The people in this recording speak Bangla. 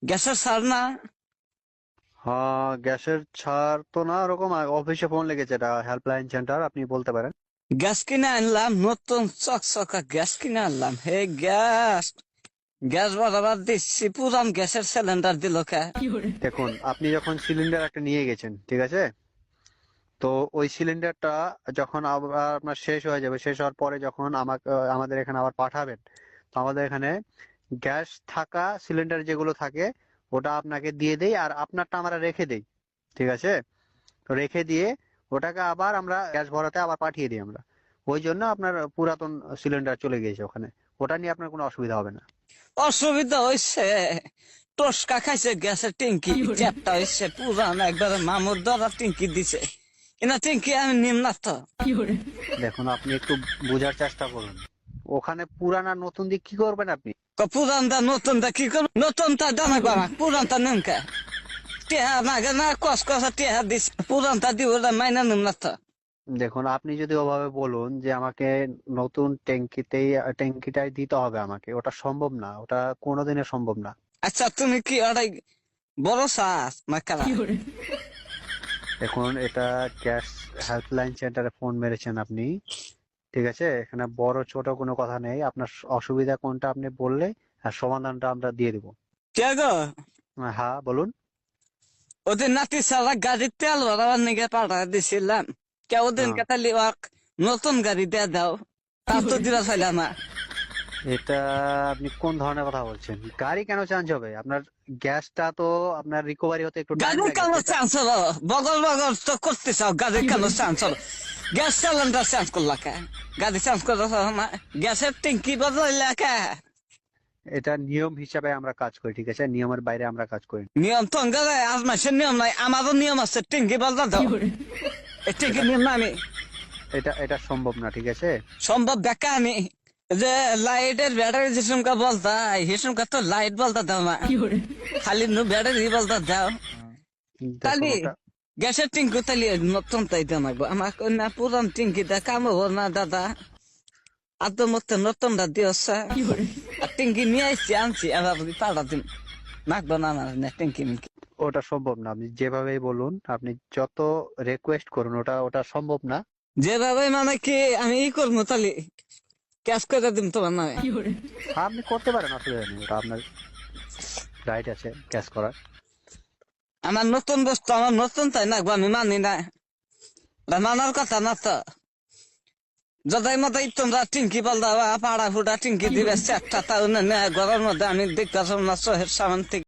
গ্যাসের সার না? হ্যাঁ, গ্যাসের ছাড় তো না, ওরকম অফিসে ফোন লেগেছে, এটা হেল্পলাইন সেন্টার, আপনি বলতে পারেন। গ্যাস কিনে আনলাম, নতুন চকচকা গ্যাস কিনে আনলাম। হে গ্যাস, গ্যাস বরাবর দিচ্ছি, পুরান গ্যাসের সিলিন্ডার দিল কে? দেখুন, আপনি যখন সিলিন্ডার একটা নিয়ে গেছেন, ঠিক আছে, তো ওই সিলিন্ডারটা যখন আবার আপনার শেষ হয়ে যাবে, শেষ হওয়ার পরে যখন আমাদের এখানে আবার পাঠাবেন, তো আমাদের এখানে গ্যাস থাকা সিলিন্ডার যেগুলো থাকে ওটা আপনাকে দিয়ে দেই, আর আপনারটা আমরা রেখে দেই, ঠিক আছে। তো রেখে দিয়ে ওটাকে আবার আমরা গ্যাস ভরাতে আবার পাঠিয়ে দিই আমরা। ওই জন্য আপনার পুরাতন সিলিন্ডার চলে গিয়েছে ওখানে, ওটা নিয়ে আপনার কোনো অসুবিধা হবে না। অসুবিধা হয়েছে, টসকা খাইছে গ্যাসের ট্যাঙ্কি, চ্যাপটা হয়েছে পুরান, একবারে মামুর দ্বারা ট্যাঙ্কি দিছে। এনা ট্যাঙ্কি আমি নিম না তো। দেখুন, আপনি একটু বোঝার চেষ্টা করুন, ওখানে পুরানা নতুন দিয়ে কি করবেন আপনি? পুরানটা নতুনটা কি করব? নতুনটা দামে বানা, পুরানটা নেমকা টেহা নাগে না, কস কষা টেহা দিছে, পুরানটা দিব মাইনা নিম না তো। দেখুন, আপনি যদি ওভাবে বলুন যে আমাকে নতুন ট্যাঙ্কিটাই দিতে হবে আমাকে, ওটা সম্ভব না, ওটা কোনোদিনই সম্ভব না। আচ্ছা তুমি কি ওটাই বড় চাস না কারা? দেখুন, এটা গ্যাস হেল্পলাইন সেন্টারে ফোন মেরেছেন আপনি, ঠিক আছে। এখানে বড় ছোট কোনো কথা নেই, আপনার অসুবিধা কোনটা আপনি বললে আর সমাধানটা আমরা দিয়ে দেবো। কে গো? হ্যাঁ, বলুন। ওদের নাতি সারা গাড়ির তেল ভরাবার নিগে পাঠা দিছিলাম, কে ওদিন হ্যাঁ, কাতালি নতুন গাড়ি দিয়ে দাও, তার তো দিবা চাইলা না। এটা আপনি কোন ধরনের কথা বলছেন? গাড়ি কেন চেঞ্জ হবে আপনার? গ্যাসটা তো আপনার রিকভারি হতে একটু টাইম গাড়ি লাগে কেন সেটা। চান্স হলো? বগল বগল তো করতে চাও, গাড়ি কেন চান্স হলো? গ্যাস সিলিন্ডার চেঞ্জ করলা কে? গাড়ি চেঞ্জ করতে না, গ্যাসের ট্যাঙ্কি বদলাইলা কে? এটা নিয়ম হিসাবে আমরা কাজ করি, ঠিক আছে, নিয়মের বাইরে আমরা কাজ করি না। নিয়ম তো আজ মাসের নিয়ম নাই, আমারও নিয়ম আছে, ট্যাঙ্কি বদলা দাও। এই ট্যাঙ্কি এটা নিয়ম না আমি এটা সম্ভব না, ঠিক আছে। সম্ভব দেখা আমি যে লাইটের ব্যাটারি যে সুমকা বলতা, হে সুমকা তো লাইট বলতা দাও না, খালি ব্যাটারি বলতা দাও। দেখুন তালি ওটা, গ্যাসের ট্যাঙ্কি তালি নতুন তাই দাম আমাকে না, পুরান ট্যাঙ্কি দা কাম হবো না দাদা। আদৌ মতো নতুন দা দিওস, আর ট্যাঙ্কি নিয়ে আসছি, আনছি, আবার পাড়া দিন নাকবো না আমার না ট্যাঙ্কি মিঙ্কি। ওটা সম্ভব না, আপনি যেভাবেই বলুন, আপনি যত রিকোয়েস্ট করুন, ওটা ওটা সম্ভব না। যেভাবে মানে কি আমি ই করবো তালি ক্যাশ করে দিম তোমার নামে। হ্যাঁ, আপনি করতে পারেন, অসুবিধা নেই, ওটা আপনার রাইট আছে ক্যাশ করার। আমার নতুন বস্তু, আমার নতুন তাই নাকবো, আমি মানি না, ওটা মানার কথা না তো। যদাই মতাই তোমরা টিঙ্কি পাল্টা পাড়া ফুটা টিঙ্কি দিবে, চারটা তাও না, ঘরের মধ্যে আমি দেখতে না, শহের সামান থেকে